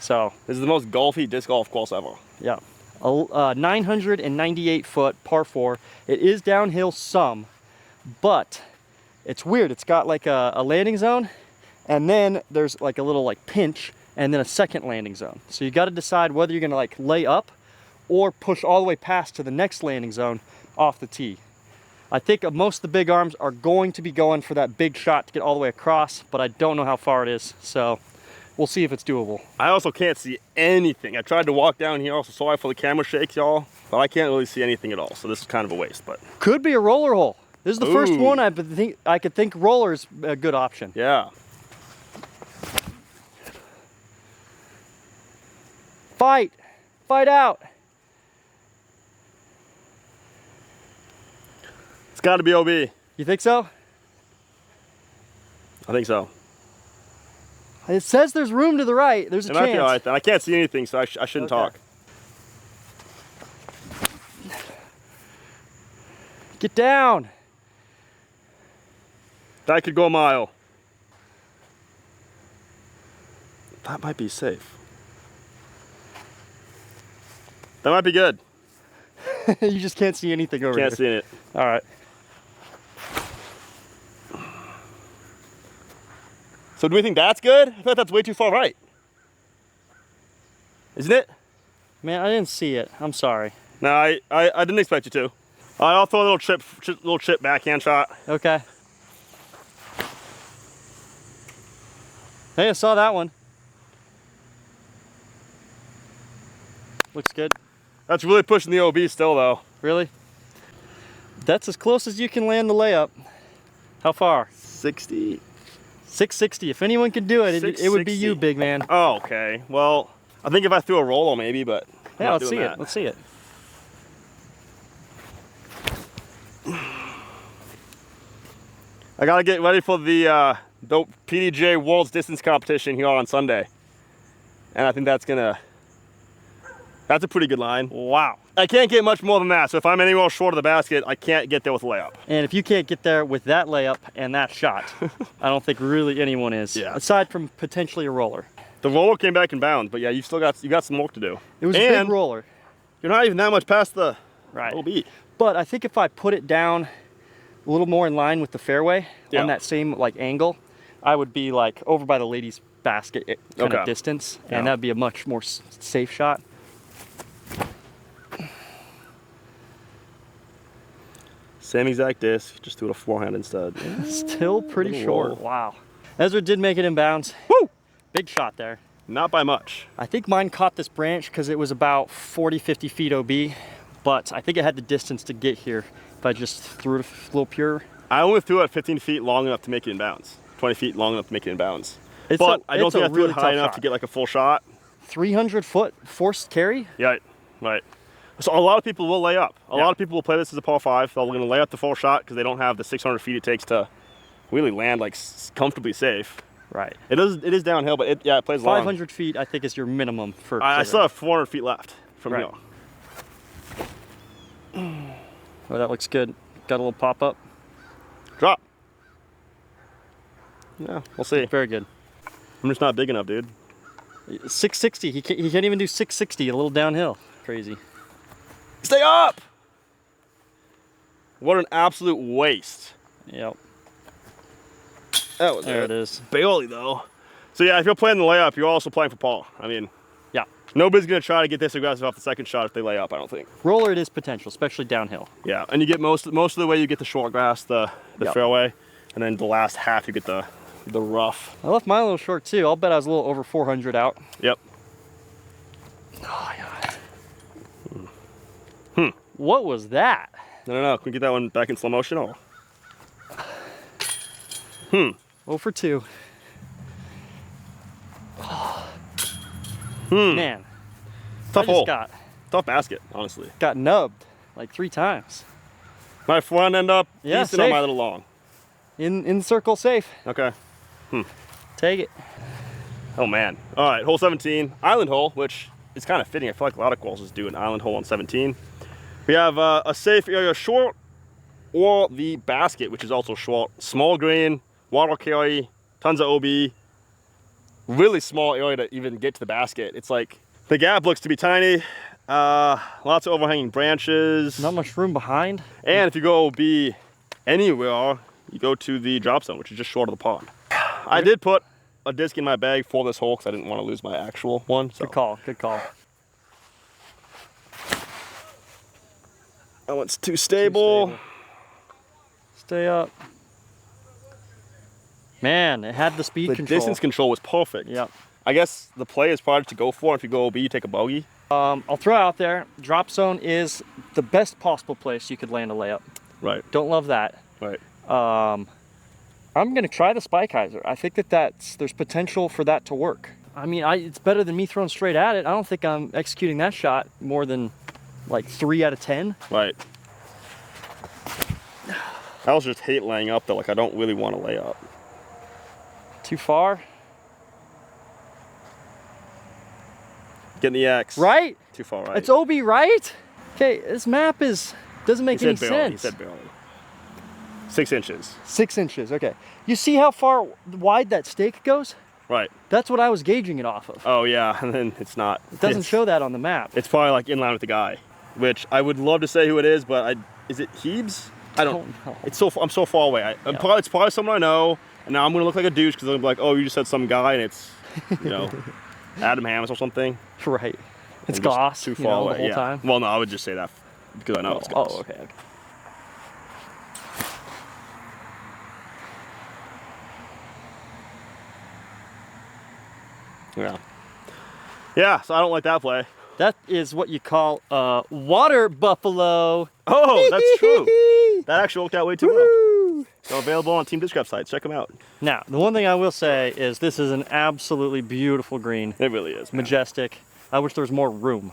So this is the most golfy disc golf course ever. Yeah. 998 foot par 4. It is downhill some, but it's weird. It's got like a landing zone, and then there's like a little pinch, and then a second landing zone. So you got to decide whether you're gonna lay up or push all the way past to the next landing zone off the tee. I think most of the big arms are going to be going for that big shot to get all the way across, but I don't know how far it is, so we'll see if it's doable. I also can't see anything. I tried to walk down here, also sorry for the camera shakes, y'all, but I can't really see anything at all, so this is kind of a waste. But could be a roller hole. This is the first one I could think roller is a good option. Yeah. Fight out. It's got to be OB. You think so? I think so. It says there's room to the right. There's a It chance. might be all right then. I can't see anything, so I shouldn't Okay. talk. Get down. That could go a mile. That might be safe. That might be good. You just can't see anything over Can't here. see it. All right. So do we think that's good? I feel like that's way too far right. Isn't it? Man, I didn't see it. I'm sorry. No, I didn't expect you to. All right, I'll throw a little chip backhand shot. Okay. Hey, I saw that one. Looks good. That's really pushing the OB still though. Really? That's as close as you can land the layup. How far? 60. 660. If anyone can do it, it would be you, 660. big man. Oh, okay. Well, I think if I threw a roll maybe, but I'm Yeah, not let's see doing it. that. Let's see it. I gotta get ready for the PDJ World's Distance Competition here on Sunday. And I think that's a pretty good line. Wow. I can't get much more than that, so if I'm anywhere short of the basket, I can't get there with a layup. And if you can't get there with that layup and that shot, I don't think really anyone is. Yeah. Aside from potentially a roller. The roller came back in bounds, but yeah, you got some work to do. It was a And big roller. you're not even that much past the Right. OB. But I think if I put it down a little more in line with the fairway Yeah. on that same like angle, I would be like over by the ladies' basket kind Okay. of distance, Yeah. and that'd be a much more safe shot. Same exact disc, just do it a forehand instead. Still pretty Little short. roll. Wow. Ezra did make it in bounds. Woo! Big shot there. Not by much. I think mine caught this branch because it was about 40, 50 feet OB, but I think it had the distance to get here if I just threw it a little pure. I only threw it 15 feet long enough to make it in bounds. 20 feet long enough to make it in bounds. It's But a- I don't it's think a I threw really it high tough enough shot. to get like a full shot. 300-foot forced carry? Yeah, right. So a lot of people will lay up. A Yeah. lot of people will play this as a par 5. They're going to lay up the full shot because they don't have the 600 feet it takes to really land like comfortably safe. Right. It is downhill, but it plays long. 500 feet, I think, is your minimum for. I for still have 400 feet left from Right. here. Oh, that looks good. Got a little pop up. Drop. Yeah, we'll see. Very good. I'm just not big enough, dude. 660. He can't even do 660. A little downhill. Crazy. Stay up! What an absolute waste. Yep. That was There it is. Barely though. So yeah, if you're playing the layup, you're also playing for par. I mean, Yeah. nobody's gonna try to get this aggressive off the second shot if they lay up, I don't think. Roller, it is potential, especially downhill. Yeah, and you get most of the way you get the short grass, the Yep. fairway, and then the last half you get the rough. I left mine a little short too. I'll bet I was a little over 400 out. Yep. Oh, yeah. What was that? I don't know. Can we get that one back in slow motion or? 0 for 2. Man, Tough I hole. just Tough basket, honestly. got nubbed like 3 times. My front end up Yeah, decent on safe. my little long. In circle, safe. Okay. Take it. Oh man. All right, hole 17, island hole, which is kind of fitting. I feel like a lot of courses do an island hole on 17. We have a safe area short or the basket, which is also short. Small green, water carry, tons of OB. Really small area to even get to the basket. It's like, the gap looks to be tiny. Lots of overhanging branches. Not much room behind. And if you go OB anywhere, you go to the drop zone, which is just short of the pond. I did put a disc in my bag for this hole because I didn't want to lose my actual one. So. Good call. Good call. That one's too stable. Stay up. Man, it had the speed The control. distance control was perfect. Yep. I guess the play is probably to go for. If you go OB, you take a bogey. I'll throw out there, drop zone is the best possible place you could land a layup. Right, Don't love that. right. I'm gonna try the spike hyzer. I think there's potential for that to work. I mean, it's better than me throwing straight at it. I don't think I'm executing that shot more than like 3 out of 10. Right. I also just hate laying up though. Like I don't really want to lay up. Too far? Getting the X. Right? Too far right. It's OB, right? Okay, this map doesn't make any barely. sense. He said barely. 6 inches. 6 inches, okay. You see how far wide that stake goes? Right. That's what I was gauging it off of. Oh yeah, and then it's not. It doesn't show that on the map. It's probably like in line with the guy, which I would love to say who it is, but is it Hebes? I don't know. I'm so far away. It's probably someone I know, and now I'm gonna look like a douche because I'm gonna be like, oh, you just said some guy, and it's, you know, Adam Hammis or something. Right. It's I'm just Goss. Too far away. The whole time. Well, no, I would just say that because I know it's Goss. Oh, okay. Yeah. Yeah, so I don't like that play. That is what you call a water buffalo. Oh, that's true. That actually worked out way too well. So available on Team Discraft sites. Check them out. Now, the one thing I will say is this is an absolutely beautiful green. It really is. Man. Majestic. I wish there was more room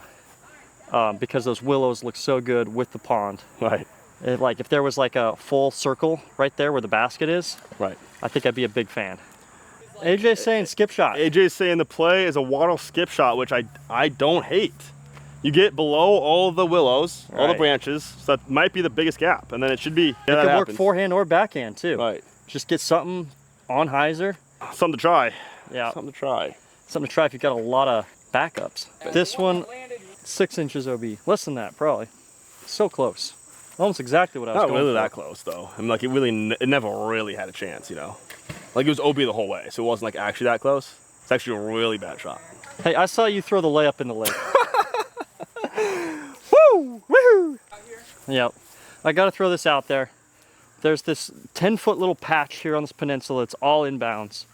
because those willows look so good with the pond. Right. Like if there was like a full circle right there where the basket is, right. I think I'd be a big fan. AJ's saying skip shot. AJ's saying the play is a waddle skip shot, which I don't hate. You get below all the willows, all the branches, so that might be the biggest gap, and then it should be. It could work forehand or backhand too. Right. Just get something on hyzer. Something to try. Yeah. Something to try. Something to try if you've got a lot of backups. This one, 6 inches OB. Less than that, probably. So close. Almost exactly what I was going for. Not really that close, though. I mean, like, it never really had a chance, you know? Like, it was OB the whole way, so it wasn't, like, actually that close. It's actually a really bad shot. Hey, I saw you throw the layup in the lake. Woo! Woohoo! Yep. I got to throw this out there. There's this 10-foot little patch here on this peninsula. It's all inbounds.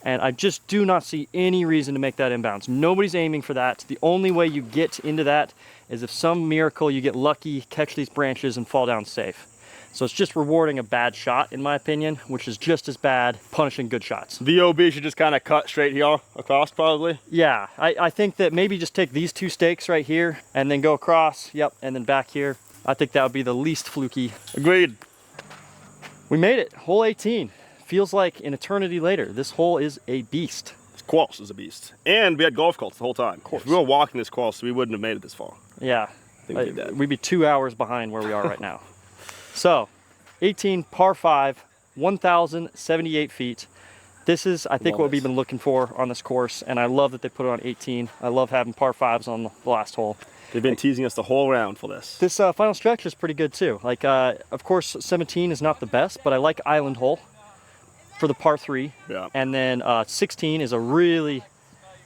And I just do not see any reason to make that inbounds. Nobody's aiming for that. The only way you get into that is if some miracle you get lucky, catch these branches, and fall down safe. So it's just rewarding a bad shot, in my opinion, which is just as bad punishing good shots. The OB should just kind of cut straight here across, probably. Yeah, I think that maybe just take these two stakes right here and then go across, yep, and then back here. I think that would be the least fluky. Agreed. We made it, hole 18. Feels like an eternity later. This hole is a beast. This course is a beast. And we had golf carts the whole time. If we were walking this course, we wouldn't have made it this far. Yeah, I think we'd be dead. We'd be 2 hours behind where we are right now. So, 18 par 5, 1,078 feet. This is, I think, what we've been looking for on this course, and I love that they put it on 18. I love having par 5s on the last hole. They've been teasing us the whole round for this. This final stretch is pretty good too. Like, of course, 17 is not the best, but I like Island Hole for the par 3. Yeah. And then 16 is a really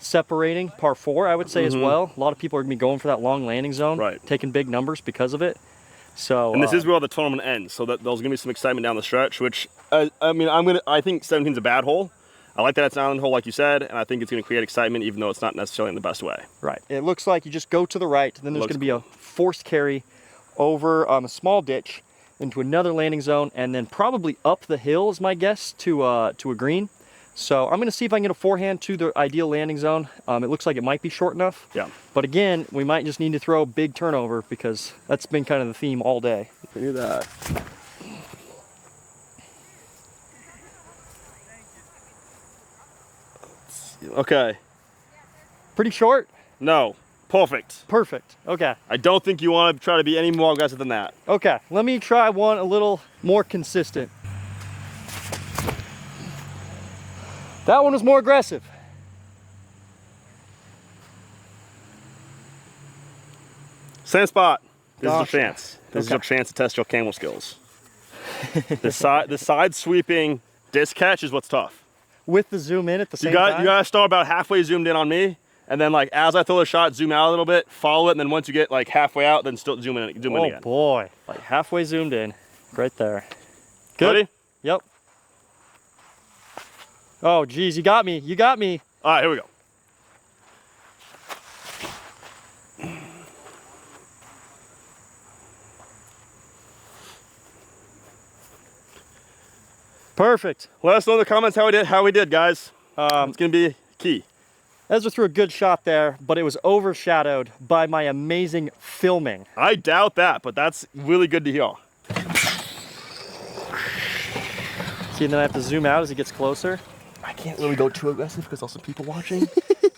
separating par 4, I would say, as well. A lot of people are going to be going for that long landing zone, taking big numbers because of it. So, and this is where the tournament ends, so that there's gonna be some excitement down the stretch. Which I mean, I think 17's a bad hole. I like that it's an island hole, like you said, and I think it's gonna create excitement, even though it's not necessarily in the best way. Right. It looks like you just go to the right, then there's gonna be a forced carry over a small ditch into another landing zone, and then probably up the hill is my guess to a green. So I'm gonna see if I can get a forehand to the ideal landing zone. It looks like it might be short enough. Yeah. But again, we might just need to throw a big turnover because that's been kind of the theme all day. Do that. Okay. Pretty short? No. Perfect. Perfect. Okay. I don't think you want to try to be any more aggressive than that. Okay. Let me try one a little more consistent. That one was more aggressive. Same spot. This Gosh. is your chance. This is your chance to test your camel skills. the side sweeping disc catch is what's tough. With the zoom in at the same time? You gotta start about halfway zoomed in on me, and then like as I throw the shot, zoom out a little bit, follow it, and then once you get like halfway out, then still zoom in again. Oh boy, like halfway zoomed in, right there. Good. Ready? Yep. Oh geez, you got me. You got me. All right, here we go. Perfect. Let us know in the comments how we did, guys. It's gonna be key. Ezra threw a good shot there, but it was overshadowed by my amazing filming. I doubt that, but that's really good to hear. See, and then I have to zoom out as he gets closer. I can't really go too aggressive because there's some people watching.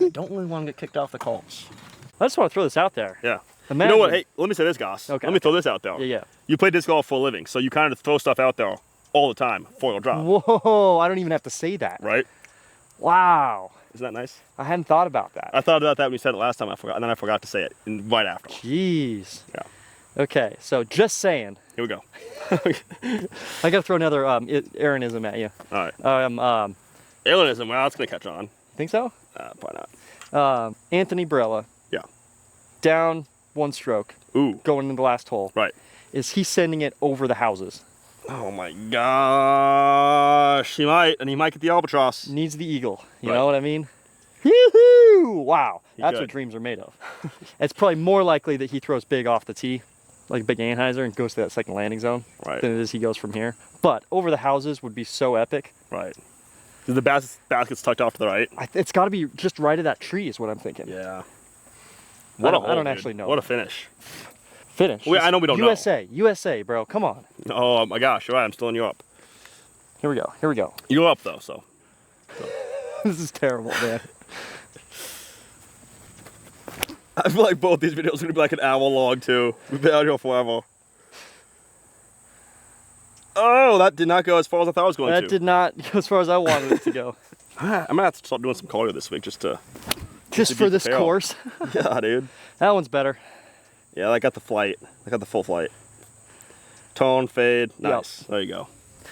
I don't really want to get kicked off the calls. I just want to throw this out there. Yeah. Imagine. You know what? Hey, let me say this, Goss. Okay. Let me throw this out there. Yeah. You play disc golf for a living, so you kind of throw stuff out there all the time before you'll drop. Whoa, I don't even have to say that. Right? Wow. Isn't that nice? I hadn't thought about that. I thought about that when you said it last time, and then I forgot to say it right after. Jeez. Yeah. Okay, so just saying. Here we go. I gotta throw another Aaronism at you. All right. Alienism, well, that's going to catch on. Think so? Probably not. Anthony Barella. Yeah. Down 1 stroke. Ooh. Going into the last hole. Right. Is he sending it over the houses? Oh my gosh. He might, and he might get the albatross. Needs the eagle. You Right. know what I mean? Yoo-hoo! Wow. He That's could. what dreams are made of. It's probably more likely that he throws big off the tee, like a big Anheuser, and goes to that second landing zone Right. than it is he goes from here. But over the houses would be so epic. Right. The basket's tucked off to the right. It's got to be just right of that tree is what I'm thinking. Yeah. I don't dude. actually know. What a finish. Finish. I know we don't know. USA, bro. Come on. Oh my gosh. You're right. I'm still in you up. Here we go. Here we go. You're up though, so. This is terrible, man. I feel like both these videos are going to be like an hour long too. We've been out here forever. Oh, that did not go as far as I thought it was going to. That did not go as far as I wanted it to go. I'm going to have to start doing some cardio this week just to Just be for this prepared. course. Yeah, dude. That one's better. Yeah, I got the flight. I got the full flight. Tone, fade, nice. There you go.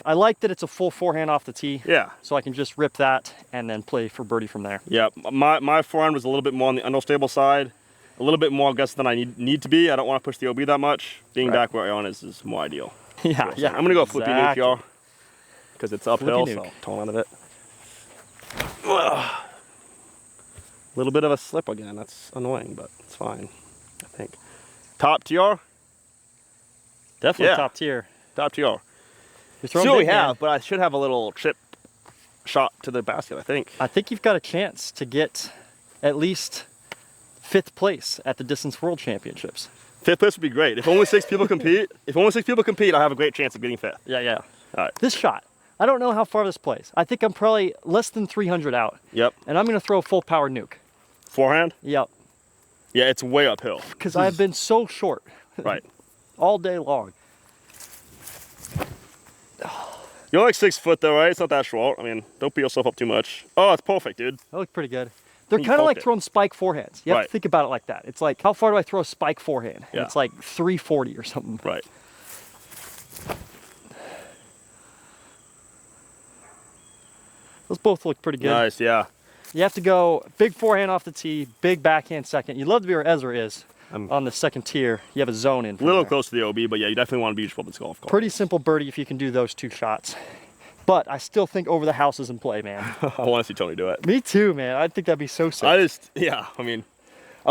I like that it's a full forehand off the tee. Yeah. So I can just rip that and then play for birdie from there. Yeah, my forehand was a little bit more on the unstable side. A little bit more aggressive than I need to be. I don't want to push the OB that much. Being back where I on is more ideal. Yeah, So I'm going to go flippy nuke, exactly. y'all. Because it's uphill, Flippy so nuke. tone out of it. Little bit of a slip again. That's annoying, but it's fine, I think. Top TR? Definitely Yeah. top tier. Top TR. You're throwing Still we big, man. have, but I should have a little chip shot to the basket, I think. I think you've got a chance to get at least 5th place at the Distance World Championships. 5th place would be great. If only 6 people compete, I have a great chance of getting 5th. Yeah. All right. This shot, I don't know how far this plays. I think I'm probably less than 300 out. Yep. And I'm going to throw a full power nuke. Forehand? Yep. Yeah, it's way uphill. Because I've been so short Right. all day long. You're like 6 foot though, right? It's not that short. I mean, don't beat yourself up too much. Oh, it's perfect, dude. That looked pretty good. They're You kind of like poked it. throwing spike forehands. You have Right. to think about it like that. It's like, how far do I throw a spike forehand? And Yeah. it's like 340 or something. Right. Those both look pretty good. Nice, yeah. You have to go big forehand off the tee, big backhand second. You'd love to be where Ezra is on the second tier. You have a zone in. A from little there. close to the OB, but yeah, you definitely want to beach this golf course. Pretty simple birdie if you can do those 2 shots. But I still think over the house is in play, man. I want to see Tony do it. Me too, man. I think that'd be so sick. I was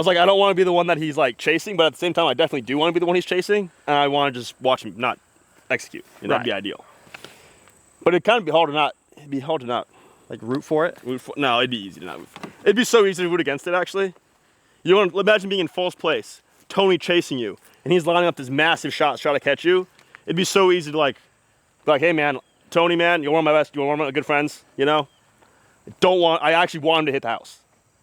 like, I don't want to be the one that he's like chasing, but at the same time, I definitely do want to be the one he's chasing, and I want to just watch him not execute. You know, that'd be ideal. But it'd kind of be hard to not. It'd be hard to not. Like root for it? No, it'd be easy to not root for it. It'd be so easy to root against it, actually. You want to imagine being in first place, Tony chasing you, and he's lining up this massive shot to catch you. It'd be so easy to like, hey man, Tony man, you're one of my best, you're one of my good friends, you know? I actually want him to hit the house.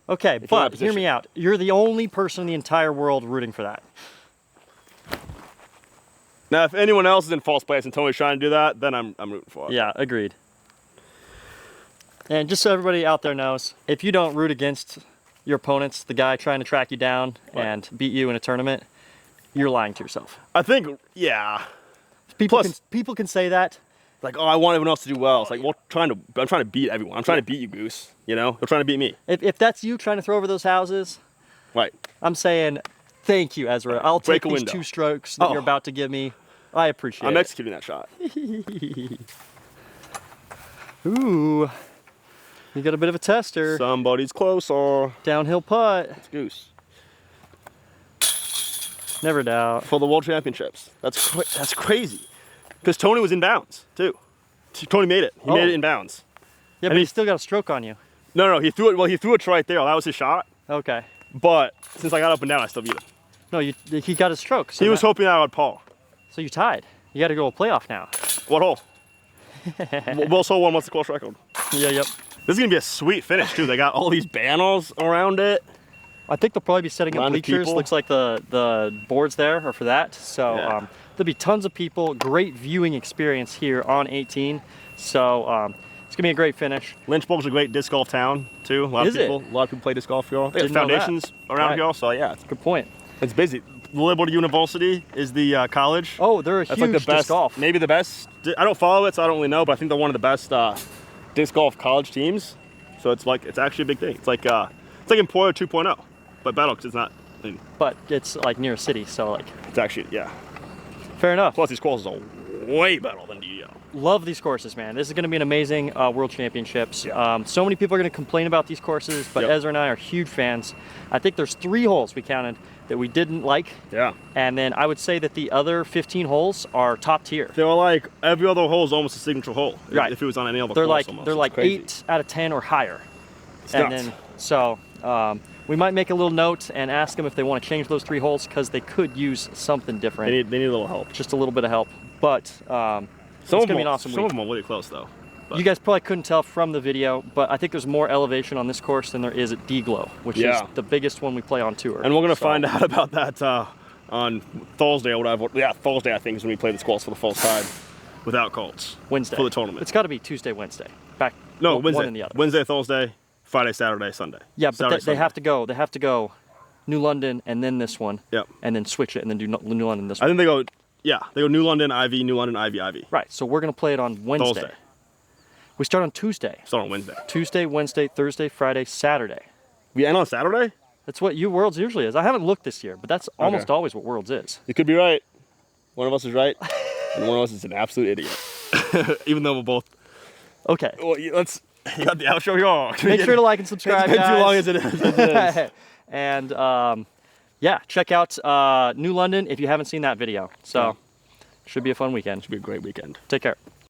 Okay, you're in that but hear position. me out. You're the only person in the entire world rooting for that. Now, if anyone else is in false place and Tony's trying to do that, then I'm rooting for it. Yeah, agreed. And just so everybody out there knows, if you don't root against your opponents, the guy trying to track you down and beat you in a tournament, you're lying to yourself. I think, yeah. People can say that. Like, oh, I want everyone else to do well. It's like, well, I'm trying to beat everyone. I'm trying to beat you, Goose. You know, you're trying to beat me. If that's you trying to throw over those houses, Right. I'm saying, thank you, Ezra. I'll Break take a these window. 2 strokes that you're about to give me. I appreciate I'm it. executing that shot. Ooh. You got a bit of a tester. Somebody's closer. Downhill putt. It's Goose. Never doubt. For the World Championships. That's crazy. Because Tony was in bounds, too. Tony made it. He made it in bounds. Yeah, but he still got a stroke on you. No, he threw it. Well, he threw it right there. That was his shot. Okay. But since I got up and down, I still beat him. No, he got a stroke. So He was hoping I would par. So you tied. You got to go a playoff now. What hole? We'll also one what's the course record. Yeah, yep. This is gonna be a sweet finish too. They got all these banners around it. I think they'll probably be setting up Line of bleachers. people. Looks like the boards there are for that. So Yeah. there'll be tons of people. Great viewing experience here on 18. So it's gonna be a great finish. Lynchburg's a great disc golf town too. A lot of people play disc golf here. They have Didn't know that. foundations around Right. here, so yeah, Good point. it's busy. Liberty University is the college. Oh, they're a That's huge like the best, disc golf. maybe the best. I don't follow it, so I don't really know, but I think they're one of the best disc golf college teams. So it's actually a big thing. It's like Emporio 2.0, but better because it's not. I mean, But it's like near a city, so like it's actually fair enough. Plus these courses are way better than DEO. Love these courses, man. This is going to be an amazing World Championships. Yeah. So many people are going to complain about these courses, but Yep. Ezra and I are huge fans. I think there's 3 holes we counted that we didn't like, Yeah. and then I would say that the other 15 holes are top tier. They were like every other hole is almost a signature hole. Right. If it was on any other They're course like almost. they're It's like crazy. 8 out of 10 or higher. It's And nuts. then so we might make a little note and ask them if they want to change those 3 holes because they could use something different. They need a little help. Just a little bit of help, but it's Some gonna of them be an awesome Some week. of them are really close though. But You guys probably couldn't tell from the video, but I think there's more elevation on this course than there is at D-Glow, which is Yeah. the biggest one we play on tour. And we're gonna So, find out about that on Thursday or whatever. Yeah, Thursday I think is when we play this course for the first time without Colts. Wednesday for the tournament. It's got to be Tuesday, Wednesday. Back No, one Wednesday. and the other. Wednesday, Thursday, Friday, Saturday, Sunday. Yeah, but Saturday, they Sunday. have to go. They have to go New London and then this one. Yep. And then switch it and then do New London this I one. think they go. Yeah, they go New London, Ivy, New London, Ivy, Ivy. Right. So we're gonna play it on Wednesday. Thursday. We start on Tuesday. Start on Wednesday. Tuesday, Wednesday, Thursday, Friday, Saturday. We end on Saturday. That's what Worlds usually is. I haven't looked this year, but that's almost always what Worlds is. You could be right. One of us is right, and one of us is an absolute idiot. Even though we're both. Okay. Well, let's. You got the outro here. Make sure to like and subscribe, It's been guys. too long as it is. And yeah, check out New London if you haven't seen that video. So should be a fun weekend. Should be a great weekend. Take care.